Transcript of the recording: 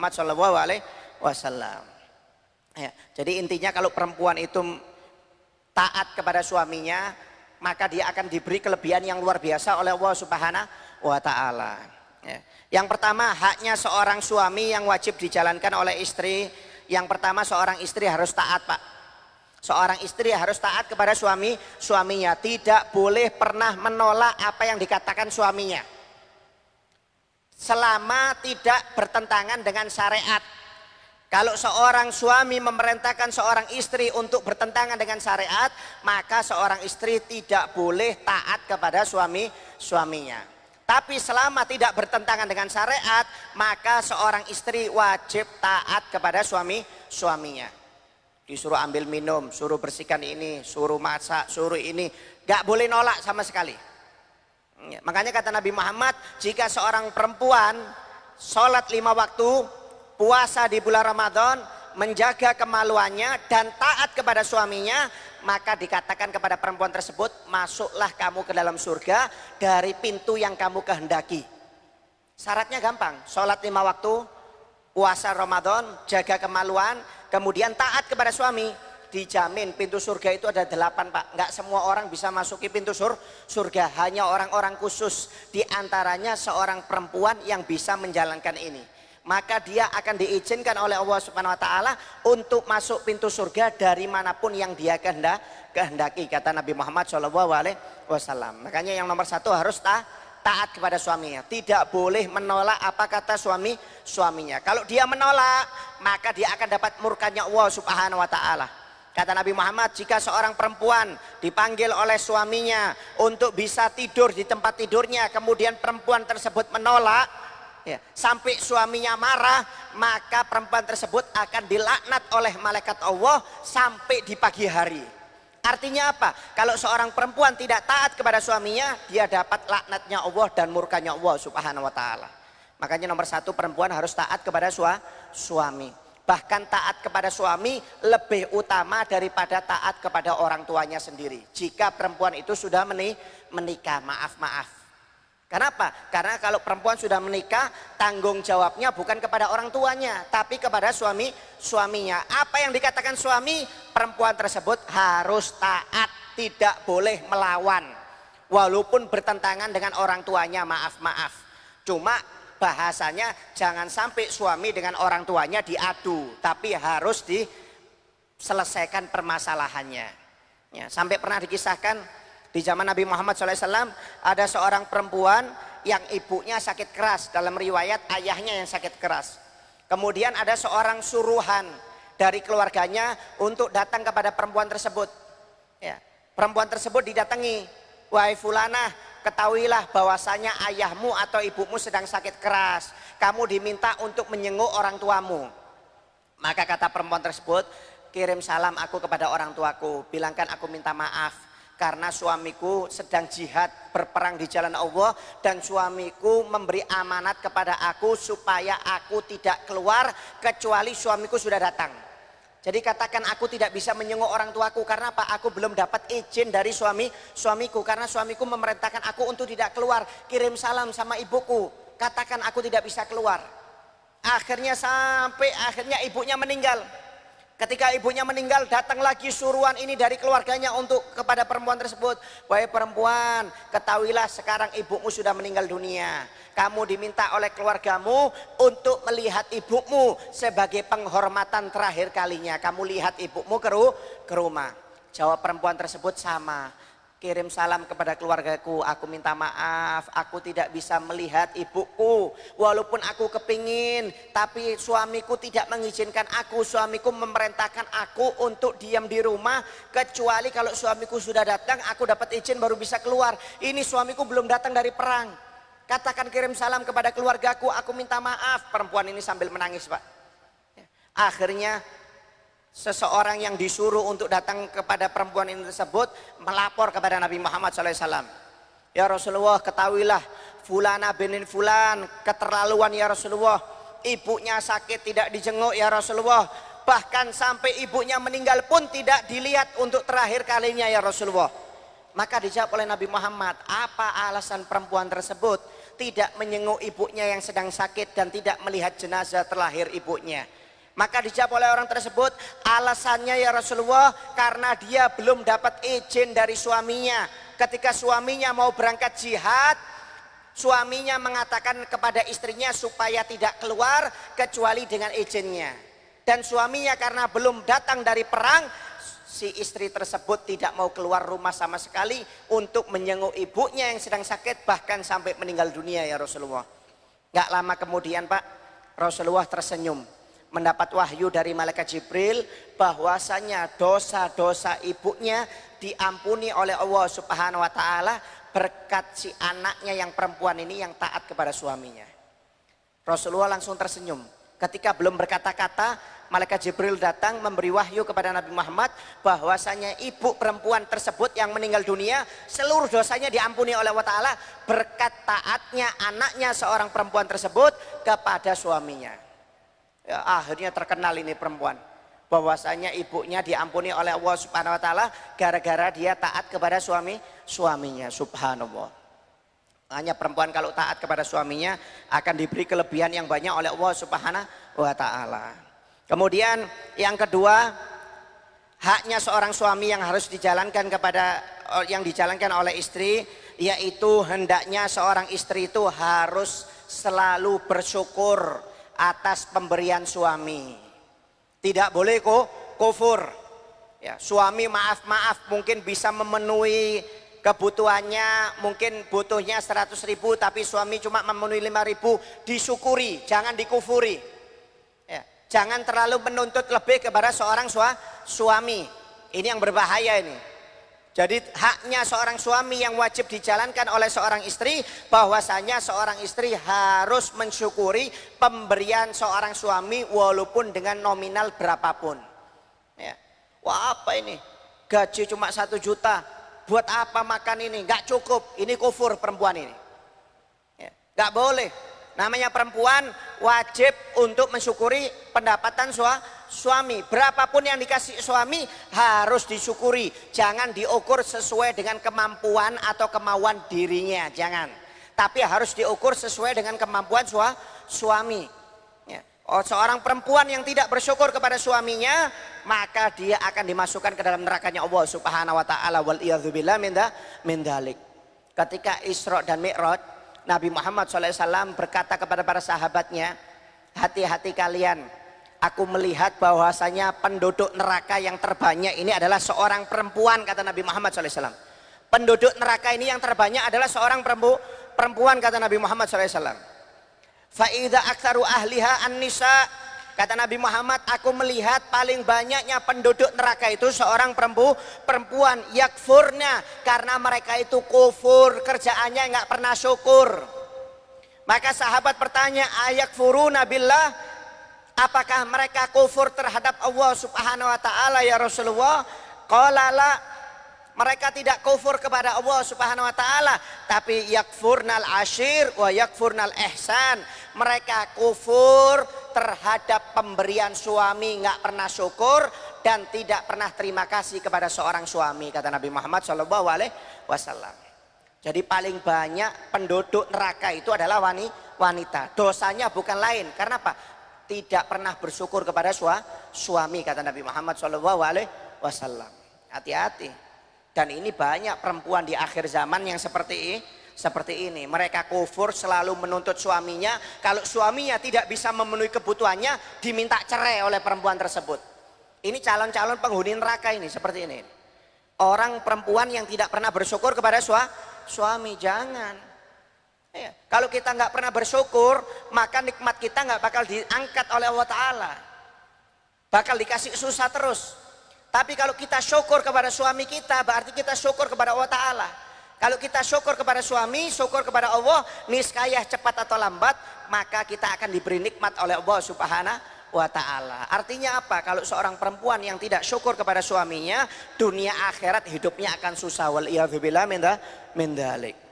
Muhammad SAW. Ya, jadi intinya kalau perempuan itu taat kepada suaminya, maka dia akan diberi kelebihan yang luar biasa oleh Allah Subhanahu wa Ta'ala. Ya. Yang pertama, haknya seorang suami yang wajib dijalankan oleh istri. Yang pertama, seorang istri harus taat, Pak. Seorang istri harus taat kepada suaminya. Tidak boleh pernah menolak apa yang dikatakan suaminya, selama tidak bertentangan dengan syariat. Kalau seorang suami memerintahkan seorang istri untuk bertentangan dengan syariat, maka seorang istri tidak boleh taat kepada suaminya. Tapi selama tidak bertentangan dengan syariat, maka seorang istri wajib taat kepada suaminya. Disuruh ambil minum, suruh bersihkan ini, suruh masak, suruh ini, gak boleh nolak sama sekali. Makanya kata Nabi Muhammad, jika seorang perempuan sholat 5 waktu, puasa di bulan Ramadan, menjaga kemaluannya dan taat kepada suaminya, maka dikatakan kepada perempuan tersebut, masuklah kamu ke dalam surga dari pintu yang kamu kehendaki. Syaratnya gampang, sholat 5 waktu, puasa Ramadan, jaga kemaluan, kemudian taat kepada suami. Dijamin pintu surga itu ada 8, Pak. Nggak semua orang bisa masuki pintu surga, hanya orang-orang khusus. Di antaranya seorang perempuan yang bisa menjalankan ini. Maka dia akan diizinkan oleh Allah Subhanahu wa Ta'ala untuk masuk pintu surga dari manapun yang dia kehendaki, kata Nabi Muhammad SAW. Makanya yang nomor 1 harus taat kepada suaminya. Tidak boleh menolak apa kata suaminya. Kalau dia menolak, maka dia akan dapat murkanya Allah Subhanahu wa Ta'ala. Kata Nabi Muhammad, jika seorang perempuan dipanggil oleh suaminya untuk bisa tidur di tempat tidurnya, kemudian perempuan tersebut menolak, ya, sampai suaminya marah, maka perempuan tersebut akan dilaknat oleh malaikat Allah sampai di pagi hari. Artinya apa? Kalau seorang perempuan tidak taat kepada suaminya, dia dapat laknatnya Allah dan murkanya Allah Subhanahu wa Ta'ala. Makanya nomor 1, perempuan harus taat kepada suami. Bahkan taat kepada suami lebih utama daripada taat kepada orang tuanya sendiri. Jika perempuan itu sudah menikah, maaf. Kenapa? Karena kalau perempuan sudah menikah, tanggung jawabnya bukan kepada orang tuanya, tapi kepada suaminya. Apa yang dikatakan suami, perempuan tersebut harus taat, tidak boleh melawan. Walaupun bertentangan dengan orang tuanya, maaf. Cuma bahasanya jangan sampai suami dengan orang tuanya diadu, tapi harus diselesaikan permasalahannya. Ya, sampai pernah dikisahkan di zaman Nabi Muhammad SAW ada seorang perempuan yang ibunya sakit keras, dalam riwayat ayahnya yang sakit keras. Kemudian ada seorang suruhan dari keluarganya untuk datang kepada perempuan tersebut. Ya, perempuan tersebut didatangi, wahai fulanah, ketahuilah bahwasanya ayahmu atau ibumu sedang sakit keras. Kamu diminta untuk menyenguk orang tuamu. Maka kata perempuan tersebut, kirim salam aku kepada orang tuaku. Bilangkan aku minta maaf karena suamiku sedang jihad berperang di jalan Allah. Dan suamiku memberi amanat kepada aku supaya aku tidak keluar kecuali suamiku sudah datang. Jadi katakan aku tidak bisa menyenguk orang tuaku karena apa? Aku belum dapat izin dari suamiku karena suamiku memerintahkan aku untuk tidak keluar. Kirim salam sama ibuku, katakan aku tidak bisa keluar. Akhirnya akhirnya ibunya meninggal. Ketika ibunya meninggal, datang lagi suruhan ini dari keluarganya untuk kepada perempuan tersebut. Wahai perempuan, ketahuilah sekarang ibumu sudah meninggal dunia. Kamu diminta oleh keluargamu untuk melihat ibumu sebagai penghormatan terakhir kalinya. Kamu lihat ibumu ke rumah. Jawab perempuan tersebut sama. Kirim salam kepada keluargaku, aku minta maaf, aku tidak bisa melihat ibuku. Walaupun aku kepingin, tapi suamiku tidak mengizinkan aku. Suamiku memerintahkan aku untuk diam di rumah, kecuali kalau suamiku sudah datang, aku dapat izin baru bisa keluar. Ini suamiku belum datang dari perang. Katakan kirim salam kepada keluargaku, aku minta maaf. Perempuan ini sambil menangis, Pak. Akhirnya seseorang yang disuruh untuk datang kepada perempuan ini tersebut melapor kepada Nabi Muhammad SAW. Ya Rasulullah, ketahuilah fulana binin fulan keterlaluan ya Rasulullah. Ibunya sakit tidak dijenguk ya Rasulullah. Bahkan sampai ibunya meninggal pun tidak dilihat untuk terakhir kalinya ya Rasulullah. Maka dijawab oleh Nabi Muhammad, apa alasan perempuan tersebut tidak menyenguk ibunya yang sedang sakit dan tidak melihat jenazah terlahir ibunya. Maka dijawab oleh orang tersebut, alasannya ya Rasulullah karena dia belum dapat izin dari suaminya. Ketika suaminya mau berangkat jihad, suaminya mengatakan kepada istrinya supaya tidak keluar kecuali dengan izinnya. Dan suaminya karena belum datang dari perang, si istri tersebut tidak mau keluar rumah sama sekali untuk menyenguk ibunya yang sedang sakit, bahkan sampai meninggal dunia ya Rasulullah. Gak lama kemudian Pak, Rasulullah tersenyum mendapat wahyu dari malaikat Jibril bahwasanya dosa-dosa ibunya diampuni oleh Allah Subhanahu wa taala berkat si anaknya yang perempuan ini yang taat kepada suaminya. Rasulullah langsung tersenyum. Ketika belum berkata-kata, malaikat Jibril datang memberi wahyu kepada Nabi Muhammad bahwasanya ibu perempuan tersebut yang meninggal dunia seluruh dosanya diampuni oleh Allah Ta'ala berkat taatnya anaknya seorang perempuan tersebut kepada suaminya. Ya, akhirnya terkenal ini perempuan bahwasanya ibunya diampuni oleh Allah Subhanahu wa taala gara-gara dia taat kepada suaminya. Subhanallah. Hanya perempuan kalau taat kepada suaminya akan diberi kelebihan yang banyak oleh Allah Subhanahu wa taala. Kemudian yang kedua, haknya seorang suami yang harus dijalankan yang dijalankan oleh istri, yaitu hendaknya seorang istri itu harus selalu bersyukur atas pemberian suami. Tidak boleh kufur. Ya, suami maaf mungkin bisa memenuhi kebutuhannya, mungkin butuhnya 100.000 tapi suami cuma memenuhi 5.000, disyukuri, jangan dikufuri. Ya, jangan terlalu menuntut lebih kepada seorang suami. Ini yang berbahaya ini. Jadi haknya seorang suami yang wajib dijalankan oleh seorang istri, bahwasanya seorang istri harus mensyukuri pemberian seorang suami walaupun dengan nominal berapapun. Ya. Wah, apa ini? Gaji cuma 1 juta, buat apa makan ini? Gak cukup, ini kufur perempuan ini. Ya. Gak boleh. Namanya perempuan wajib untuk mensyukuri pendapatan suami. Berapapun yang dikasih suami harus disyukuri. Jangan diukur sesuai dengan kemampuan atau kemauan dirinya, jangan. Tapi harus diukur sesuai dengan kemampuan suami. Ya. Seorang perempuan yang tidak bersyukur kepada suaminya, maka dia akan dimasukkan ke dalam nerakanya Allah Subhanahu wa taala, wal iyadzubillah min dzalik. Ketika Isra dan Mi'raj, Nabi Muhammad SAW berkata kepada para sahabatnya, hati-hati kalian, aku melihat bahwasanya penduduk neraka yang terbanyak ini adalah seorang perempuan, kata Nabi Muhammad SAW. Penduduk neraka ini yang terbanyak adalah seorang perempuan, kata Nabi Muhammad SAW. Fa'idha aktsaru ahliha an-nisa, kata Nabi Muhammad, aku melihat paling banyaknya penduduk neraka itu seorang perempuan, yakfurna, karena mereka itu kufur, kerjaannya nggak pernah syukur. Maka sahabat bertanya, ayakfuruna billah, apakah mereka kufur terhadap Allah Subhanahu wa taala ya Rasulullah? Qala la, mereka tidak kufur kepada Allah Subhanahu wa taala, tapi yakfurnal ashir wa yakfurnal ihsan. Mereka kufur terhadap pemberian suami, nggak pernah syukur dan tidak pernah terima kasih kepada seorang suami, kata Nabi Muhammad SAW. Jadi paling banyak penduduk neraka itu adalah wanita. Dosanya bukan lain, karena apa? Tidak pernah bersyukur kepada suami, kata Nabi Muhammad SAW. Hati-hati. Dan ini banyak perempuan di akhir zaman yang seperti ini. Mereka kufur, selalu menuntut suaminya. Kalau suaminya tidak bisa memenuhi kebutuhannya, diminta cerai oleh perempuan tersebut. Ini calon-calon penghuni neraka ini, seperti ini. Orang perempuan yang tidak pernah bersyukur kepada suami, jangan. Ya, kalau kita nggak pernah bersyukur, maka nikmat kita nggak bakal diangkat oleh Allah Ta'ala. Bakal dikasih susah terus. Tapi kalau kita syukur kepada suami kita, berarti kita syukur kepada Allah Ta'ala. Kalau kita syukur kepada suami, syukur kepada Allah, niscaya cepat atau lambat, maka kita akan diberi nikmat oleh Allah Subhanahu wa ta'ala. Artinya apa? Kalau seorang perempuan yang tidak syukur kepada suaminya, dunia akhirat hidupnya akan susah. Wal iyadzubillah min dzalik.